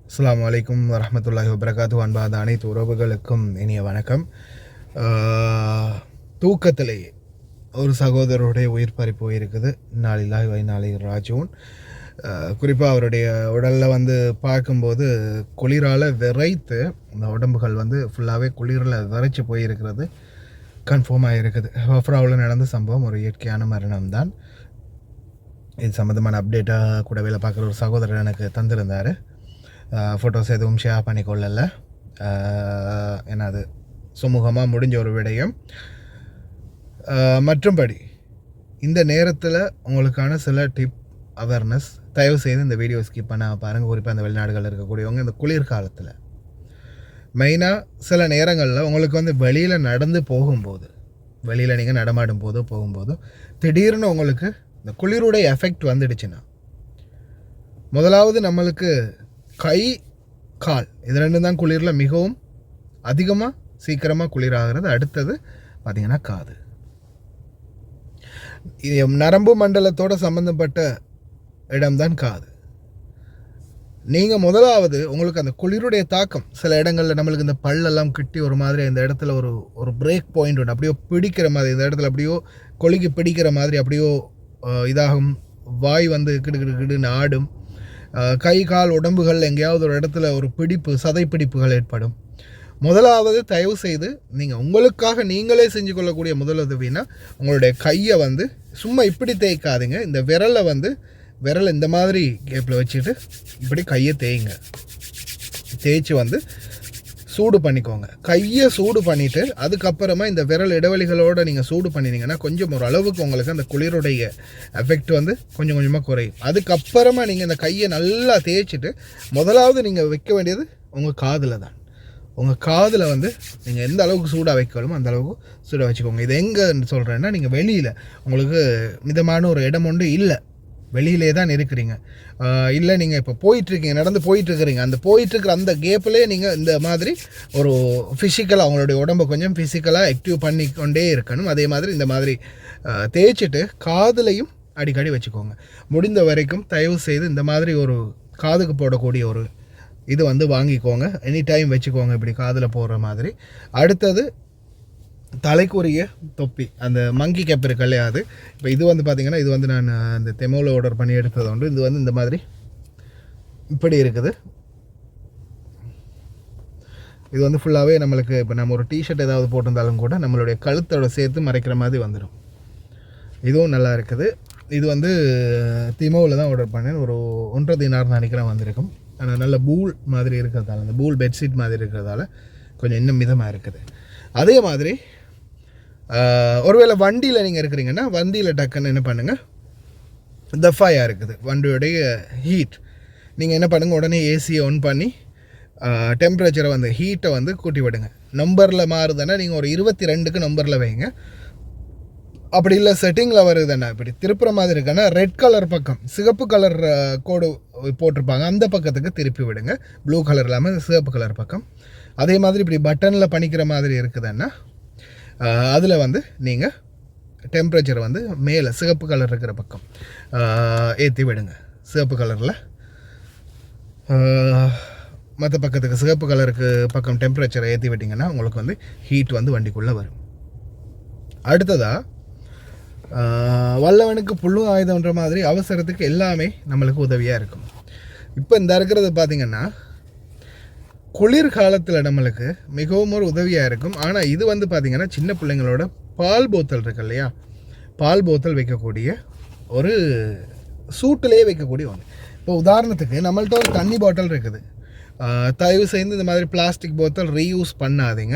அஸ்ஸலாமு அலைக்கும் வரஹ்மத்துல்லாஹி வபரகாத்துஹு. அன்பார்ந்த அனைத்து உறவுகளுக்கும் இனிய வணக்கம். தூக்கத்திலேயே ஒரு சகோதரருடைய உயிர் பறி போயிருக்குது. இன்னா லில்லாஹி வ இன்னா இலைஹி ராஜிஊன். குறிப்பாக அவருடைய உடலில் வந்து பார்க்கும்போது குளிரால் விரைத்து அந்த உடம்புகள் வந்து ஃபுல்லாகவே குளிரில் விரைச்சி போயிருக்கிறது கன்ஃபார்ம் ஆகிருக்குது. வஃப்ராவில் நடந்த சம்பவம் ஒரு இயற்கையான மரணம் தான். இது சம்மந்தமான அப்டேட்டாக கூட வேலை பார்க்குற ஒரு சகோதரர் எனக்கு தந்திருந்தார். ஃபோட்டோஸ் எதுவும் ஷேர் பண்ணிக்கொள்ளலை, ஏன்னா அது சுமூகமாக முடிஞ்ச ஒரு விடயம். மற்றும்படி இந்த நேரத்தில் உங்களுக்கான சில டிப் அவேர்னஸ், தயவு செய்து இந்த வீடியோ ஸ்கிப் பண்ண பாருங்கள். குறிப்பாக அந்த வெளிநாடுகளில் இருக்கக்கூடியவங்க இந்த குளிர்காலத்தில் மெயினாக சில நேரங்களில் உங்களுக்கு வந்து வெளியில் நடந்து போகும்போது, வெளியில் நீங்கள் நடமாடும் போதோ போகும்போதோ திடீர்னு உங்களுக்கு இந்த குளிருடைய எஃபெக்ட் வந்துடுச்சுன்னா, முதலாவது நம்மளுக்கு கை கால் இது ரெண்டும் தான் குளிரில் மிகவும் அதிகமாக சீக்கிரமாக குளிராகிறது. அடுத்தது பார்த்திங்கன்னா காது. இது நரம்பு மண்டலத்தோடு சம்மந்தப்பட்ட இடம்தான் காது. நீங்கள் முதலாவது உங்களுக்கு அந்த குளிருடைய தாக்கம் சில இடங்களில் நம்மளுக்கு இந்த பல்லெல்லாம் கிட்டி ஒரு மாதிரி இந்த இடத்துல ஒரு பிரேக் பாயிண்ட் உண்டு, அப்படியோ பிடிக்கிற மாதிரி, இந்த இடத்துல அப்படியோ கொழுகி பிடிக்கிற மாதிரி அப்படியோ இதாகும். வாய் வந்து கிடுக்கிடுன்னு ஆடும். கை கால் உடம்புகள் எங்கேயாவது ஒரு இடத்துல ஒரு பிடிப்பு, சதை பிடிப்புகள் ஏற்படும். முதலாவது தயவு செய்து நீங்கள் உங்களுக்காக நீங்களே செஞ்சு கொள்ளக்கூடிய முதல் உதவினா, உங்களுடைய கையை வந்து சும்மா இப்படி தேய்க்காதீங்க. இந்த விரல் இந்த மாதிரி கேப்பில் வச்சுட்டு இப்படி கையை தேய்ங்க. தேய்ச்சி வந்து சூடு பண்ணிக்கோங்க. கையை சூடு பண்ணிவிட்டு அதுக்கப்புறமா இந்த விரல் இடைவெளிகளோடு நீங்கள் சூடு பண்ணினீங்கன்னா கொஞ்சம் ஒரு அளவுக்கு உங்களுக்கு அந்த குளிருடைய எஃபெக்ட் வந்து கொஞ்சம் கொஞ்சமாக குறையும். அதுக்கப்புறமா நீங்கள் இந்த கையை நல்லா தேய்ச்சிட்டு முதலாவது நீங்கள் வைக்க வேண்டியது உங்கள் காதில் தான். உங்கள் காதில் வந்து நீங்கள் எந்த அளவுக்கு சூடாக வைக்கணுமோ அந்த அளவுக்கு சூடாக வச்சுக்கோங்க. இது எங்கேன்னு சொல்கிறேன்னா, நீங்கள் வெளியில் உங்களுக்கு மிதமான ஒரு இடம் ஒன்று இல்லை, வெளியிலே தான் இருக்கிறீங்க, இல்லை நீங்கள் இப்போ போயிட்டுருக்கீங்க, நடந்து போயிட்டுருக்கிறீங்க, அந்த போயிட்டுருக்கிற அந்த கேப்லேயே நீங்கள் இந்த மாதிரி ஒரு ஃபிசிக்கலாக உங்களுடைய உடம்பை கொஞ்சம் ஃபிசிக்கலாக ஆக்டிவ் பண்ணிக்கொண்டே இருக்கணும். அதே மாதிரி இந்த மாதிரி தேய்ச்சிட்டு காதுலையும் அடிக்கடி வச்சுக்கோங்க. முடிந்த வரைக்கும் தயவு செய்து இந்த மாதிரி ஒரு காதுக்கு போடக்கூடிய ஒரு இது வந்து வாங்கிக்கோங்க. எனி டைம் வச்சுக்கோங்க இப்படி காதில் போடுற மாதிரி. அடுத்தது தலைக்குரிய தொப்பி, அந்த மங்கி கேப் இருக்கு இல்லையா, அது இப்போ இது வந்து பார்த்திங்கன்னா, இது வந்து நான் அந்த தெமோவில் ஆர்டர் பண்ணி எடுத்தது உண்டு. இது வந்து இந்த மாதிரி இப்படி இருக்குது. இது வந்து ஃபுல்லாகவே நம்மளுக்கு இப்போ நம்ம ஒரு டிஷர்ட் ஏதாவது போட்டிருந்தாலும் கூட நம்மளுடைய கழுத்தோட சேர்த்து மறைக்கிற மாதிரி வந்துடும். இதுவும் நல்லா இருக்குது. இது வந்து திமோவில் தான் ஆர்டர் பண்ணேன். ஒரு 1.5 தினார் நினைக்கிறேன் வந்திருக்கும். ஆனால் நல்ல பூல் மாதிரி இருக்கிறதால, அந்த பூல் பெட்ஷீட் மாதிரி இருக்கிறதால கொஞ்சம் இன்னும் மிதமாக இருக்குது. அதே மாதிரி ஒருவேளை வண்டியில் நீங்கள் இருக்கிறீங்கன்னா, வண்டியில் டக்குன்னு என்ன பண்ணுங்கள், தஃபாயாக இருக்குது வண்டியோடைய ஹீட், நீங்கள் என்ன பண்ணுங்கள், உடனே ஏசியை ஆன் பண்ணி டெம்பரேச்சரை வந்து ஹீட்டை வந்து கூட்டி விடுங்க. நம்பரில் மாறுதுன்னா நீங்கள் ஒரு 22க்கு நம்பரில் வைங்க. அப்படி இல்லை செட்டிங்கில் வருதுன்னா இப்படி திருப்புற மாதிரி இருக்குன்னா ரெட் கலர் பக்கம் சிகப்பு கலர் கோடு போட்டிருப்பாங்க, அந்த பக்கத்துக்கு திருப்பி விடுங்க. ப்ளூ கலர் இல்லாமல் சிகப்பு கலர் பக்கம். அதே மாதிரி இப்படி பட்டனில் பண்ணிக்கிற மாதிரி இருக்குதுன்னா அதில் வந்து நீங்கள் டெம்பரேச்சர் வந்து மேலே சிகப்பு கலர் இருக்கிற பக்கம் ஏற்றி விடுங்க. சிகப்பு கலரில் மற்ற பக்கத்துக்கு சிகப்பு கலருக்கு பக்கம் டெம்பரேச்சரை ஏற்றி விட்டிங்கன்னா உங்களுக்கு வந்து ஹீட் வந்து வண்டிக்குள்ளே வரும். அடுத்ததாக வல்லவனுக்கு புல்லும் ஆயுதம்ன்ற மாதிரி அவசரத்துக்கு எல்லாமே நம்மளுக்கு உதவியாக இருக்கும். இப்போ இந்த இருக்கிறது பார்த்திங்கன்னா குளிர்காலத்தில் நம்மளுக்கு மிகவும் ஒரு உதவியாக இருக்கும். ஆனால் இது வந்து பார்த்திங்கன்னா சின்ன பிள்ளைங்களோட பால் போத்தல் இருக்கு இல்லையா, பால் போத்தல் வைக்கக்கூடிய ஒரு சூட்டிலே வைக்கக்கூடிய ஒன்று. இப்போ உதாரணத்துக்கு நம்மள்ட்ட ஒரு தண்ணி பாட்டில் இருக்குது. தயவு செய்து இந்த மாதிரி பிளாஸ்டிக் போத்தல் ரீயூஸ் பண்ணாதீங்க.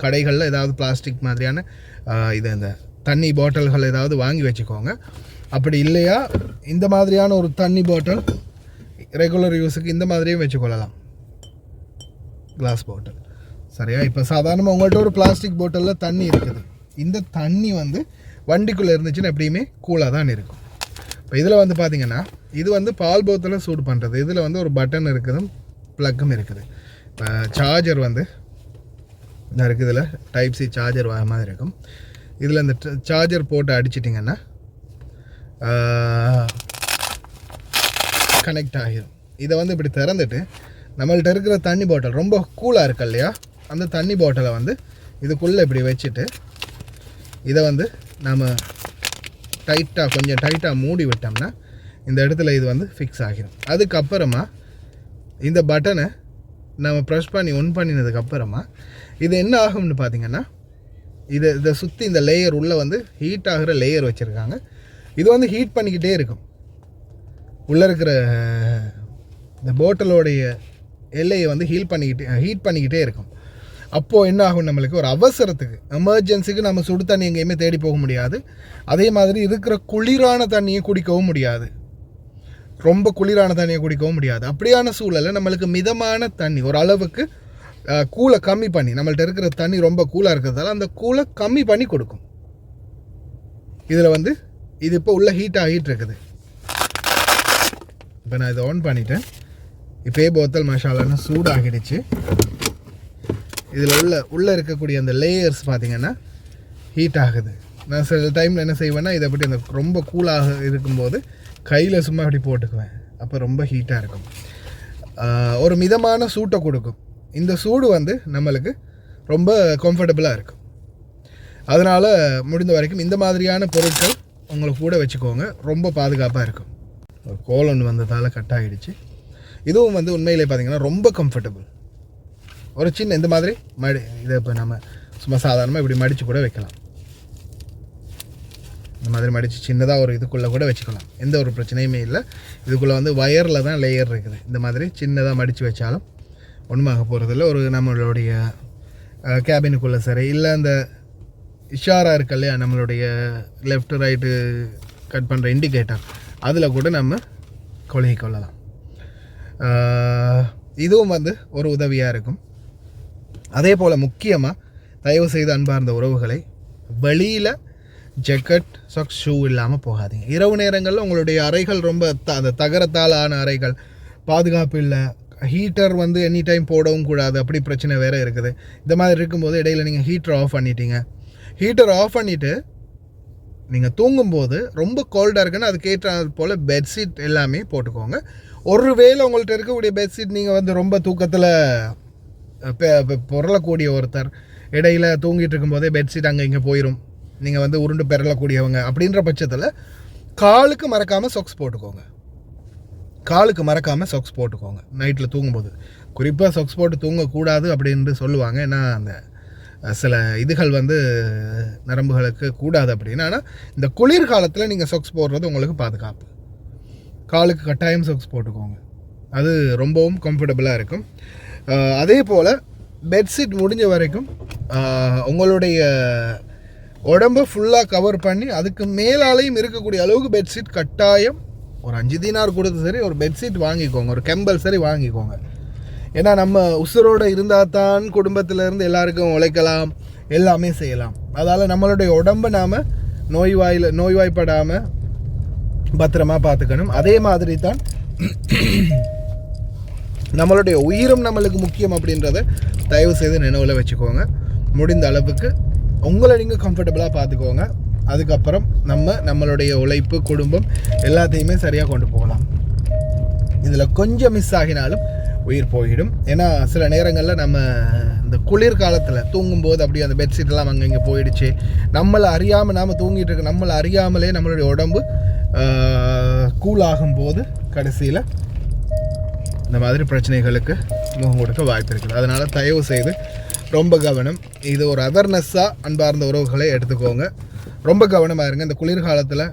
கடைகளில் ஏதாவது பிளாஸ்டிக் மாதிரியான இது இந்த தண்ணி பாட்டில்கள் ஏதாவது வாங்கி வச்சுக்கோங்க. அப்படி இல்லையா இந்த மாதிரியான ஒரு தண்ணி பாட்டில் ரெகுலர் யூஸுக்கு இந்த மாதிரியும் வச்சுக்கொள்ளலாம், கிளாஸ் பாட்டில். சரியா? இப்போ சாதாரணமாக உங்கள்கிட்ட ஒரு பிளாஸ்டிக் பாட்டிலில் தண்ணி இருக்குது. இந்த தண்ணி வந்து வண்டிக்குள்ளே இருந்துச்சுன்னா எப்படியுமே கூலாக தான் இருக்கும். இப்போ இதில் வந்து பார்த்திங்கன்னா இது வந்து பால் போத்தலை சூடு பண்ணுறது. இதில் வந்து ஒரு பட்டன் இருக்குது, ப்ளக்கும் இருக்குது. இப்போ சார்ஜர் வந்து இருக்குது, இதில் டைப் சி சார்ஜர் வர மாதிரி இருக்கும். இதில் இந்த சார்ஜர் போட்டு அடிச்சிட்டிங்கன்னா கனெக்ட் ஆகிடும். இதை வந்து இப்படி திறந்துட்டு நம்மள்ட்ட இருக்கிற தண்ணி பாட்டில் ரொம்ப கூலாக இருக்கு இல்லையா, அந்த தண்ணி பாட்டிலை வந்து இதுக்குள்ளே இப்படி வச்சுட்டு இதை வந்து நம்ம கொஞ்சம் டைட்டாக மூடி விட்டோம்னா இந்த இடத்துல இது வந்து ஃபிக்ஸ் ஆகிடும். அதுக்கப்புறமா இந்த பட்டனை நம்ம ப்ரெஸ் பண்ணி ஒன் பண்ணினதுக்கப்புறமா இது என்ன ஆகும்னு பார்த்தீங்கன்னா, இதை சுற்றி இந்த லேயர் உள்ளே வந்து ஹீட் ஆகிற லேயர் வச்சுருக்காங்க. இது வந்து ஹீட் பண்ணிக்கிட்டே இருக்கும். உள்ளே இருக்கிற இந்த போட்டலோடைய எல்லையை வந்து ஹீட் பண்ணிக்கிட்டே இருக்கும். அப்போது என்ன ஆகும், நம்மளுக்கு ஒரு அவசரத்துக்கு எமர்ஜென்சிக்கு நம்ம சுடு தண்ணி எங்கேயுமே தேடி போக முடியாது. அதே மாதிரி இருக்கிற குளிரான தண்ணியை குடிக்கவும் முடியாது, ரொம்ப குளிரான தண்ணியை குடிக்கவும் முடியாது. அப்படியான சூழலில் நம்மளுக்கு மிதமான தண்ணி ஒரு அளவுக்கு கூலை கம்மி பண்ணி, நம்மள்ட்ட இருக்கிற தண்ணி ரொம்ப கூலாக இருக்கிறதால அந்த கூலை கம்மி பண்ணி கொடுக்கும். இதில் வந்து இது இப்போ உள்ள ஹீட் ஆகிட்டு இருக்குது. இப்போ நான் இதை ஆன் பண்ணிட்டேன். இப்போயே போத்தல் மசாலான்னு சூடாகிடுச்சு. இதில் உள்ளே இருக்கக்கூடிய அந்த லேயர்ஸ் பார்த்திங்கன்னா ஹீட் ஆகுது. நான் சில டைமில் என்ன செய்வேன்னா, இதை பற்றி அந்த ரொம்ப கூலாக இருக்கும்போது கையில் சும்மா அப்படி போட்டுக்குவேன். அப்போ ரொம்ப ஹீட்டாக இருக்கும். ஒரு மிதமான சூட்டை கொடுக்கும். இந்த சூடு வந்து நம்மளுக்கு ரொம்ப கம்ஃபர்டபுளாக இருக்கும். அதனால் முடிந்த வரைக்கும் இந்த மாதிரியான பொருட்கள் உங்களை கூட வச்சுக்கோங்க, ரொம்ப பாதுகாப்பாக இருக்கும். ஒரு கோல் ஒன்று வந்ததால் கட் ஆகிடுச்சு. இதுவும் வந்து உண்மையிலே பார்த்திங்கன்னா ரொம்ப கம்ஃபர்டபுள். ஒரு சின்ன இந்த மாதிரி இதை இப்போ நம்ம சும்மா சாதாரணமாக இப்படி மடித்து கூட வைக்கலாம். இந்த மாதிரி மடித்து சின்னதாக ஒரு இதுக்குள்ளே கூட வச்சுக்கலாம், எந்த ஒரு பிரச்சனையுமே இல்லை. இதுக்குள்ளே வந்து வயரில் தான் லேயர் இருக்குது. இந்த மாதிரி சின்னதாக மடித்து வச்சாலும் ஒன்றுமாக போகிறதில்ல. ஒரு நம்மளுடைய கேபினுக்குள்ளே சரி, இல்லை அந்த இஷாரா இருக்கு இல்லையா, நம்மளுடைய லெஃப்ட் ரைட்டு கட் பண்ணுற இண்டிகேட்டர், அதில் கூட நம்ம கொழுகி கொள்ளலாம். இதுவும் வந்து ஒரு உதவியாக இருக்கும். அதே போல் முக்கியமாக தயவு செய்து அன்பார்ந்த உறவுகளை, வெளியில் ஜக்கெட் சாக்ஸ் ஷூ இல்லாமல் போகாதீங்க. இரவு நேரங்களில் உங்களுடைய அறைகள் ரொம்ப அந்த தகரத்தால் ஆன அறைகள், பாதுகாப்பு இல்லை, ஹீட்டர் வந்து எனி டைம் போடவும் கூடாது, அப்படி பிரச்சனை வேறு இருக்குது. இந்த மாதிரி இருக்கும்போது இடையில் நீங்கள் ஹீட்டர் ஆஃப் பண்ணிட்டீங்க. ஹீட்டர் ஆஃப் பண்ணிவிட்டு நீங்கள் தூங்கும்போது ரொம்ப கோல்டாக இருக்குன்னு அதுக்கேற்ற போல் பெட்ஷீட் எல்லாமே போட்டுக்கோங்க. ஒருவேளை உங்கள்கிட்ட இருக்கக்கூடிய பெட்ஷீட் நீங்கள் வந்து ரொம்ப தூக்கத்தில் பொருளக்கூடிய ஒருத்தர், இடையில் தூங்கிட்டு இருக்கும்போதே பெட்ஷீட் அங்கே இங்கே போயிடும், நீங்கள் வந்து உருண்டு பெறலக்கூடியவங்க அப்படின்ற பட்சத்தில் காலுக்கு மறக்காமல் சாக்ஸ் போட்டுக்கோங்க. நைட்டில் தூங்கும்போது குறிப்பாக சாக்ஸ் போட்டு தூங்கக்கூடாது அப்படின்னு சொல்லுவாங்க. ஏன்னா அந்த சில இதுகள் வந்து நரம்புகளுக்கு கூடாது அப்படின்னு. ஆனால் இந்த குளிர்காலத்தில் நீங்கள் சாக்ஸ் போடுறது உங்களுக்கு பாதுகாப்பு. காலுக்கு கட்டாயம் சாக்ஸ் போட்டுக்கோங்க, அது ரொம்பவும் கம்ஃபர்டபுளாக இருக்கும். அதே போல் பெட்ஷீட் முடிஞ்ச வரைக்கும் உங்களுடைய உடம்பை ஃபுல்லாக கவர் பண்ணி அதுக்கு மேலாலையும் இருக்கக்கூடிய அளவுக்கு பெட்ஷீட் கட்டாயம் ஒரு 5 தீனார் கொடுத்து சரி ஒரு பெட்ஷீட் வாங்கிக்கோங்க, ஒரு கெம்பல் சரி வாங்கிக்கோங்க. ஏன்னா நம்ம உசுரோடு இருந்தால் தான் குடும்பத்திலேருந்து எல்லாருக்கும் உழைக்கலாம், எல்லாமே செய்யலாம். அதால் நம்மளுடைய உடம்பை நாம் நோய்வாய்ப்படாமல் பத்திரமாக பார்த்துக்கணும். அதே மாதிரி தான் நம்மளுடைய உயிரும் நம்மளுக்கு முக்கியம் அப்படின்றத தயவு செய்து நினைவில் வச்சுக்கோங்க. முடிந்த அளவுக்கு உங்களை நீங்கள் கம்ஃபர்டபுளாக பார்த்துக்கோங்க. அதுக்கப்புறம் நம்மளுடைய உழைப்பு, குடும்பம் எல்லாத்தையுமே சரியாக கொண்டு போகலாம். இதில் கொஞ்சம் மிஸ் ஆகினாலும் உயிர் போயிடும். ஏன்னா சில நேரங்களில் நம்ம இந்த குளிர்காலத்தில் தூங்கும்போது அப்படி அந்த பெட்ஷீட்லாம் அங்கே இங்கே போயிடுச்சு, நம்மளை அறியாமல் நாம் தூங்கிட்டு இருக்க நம்மளை அறியாமலே நம்மளுடைய உடம்பு கூலாகும்போது கடைசியில் இந்த மாதிரி பிரச்சனைகளுக்கு முகம் கொடுக்க வாய்ப்பு இருக்குது. அதனால் தயவு செய்து ரொம்ப கவனம். இது ஒரு அவேர்னஸ்ஸாக அன்பார்ந்த உறவுகளை எடுத்துக்கோங்க. ரொம்ப கவனமாக இருங்க. இந்த குளிர்காலத்தில்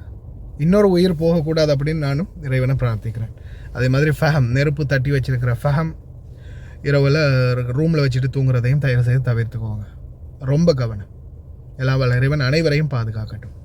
இன்னொரு உயிர் போகக்கூடாது அப்படின்னு நானும் இறைவனை பிரார்த்திக்கிறேன். அதே மாதிரி ஃபேம், நெருப்பு தட்டி வச்சுருக்கிற ஃபேம் இரவில் ரூமில் வச்சுட்டு தூங்குறதையும் தயவு செய்து தவிர்த்துக்கோங்க. ரொம்ப கவனம். எல்லா வல்ல இறைவன் அனைவரையும் பாதுகாக்கட்டும்.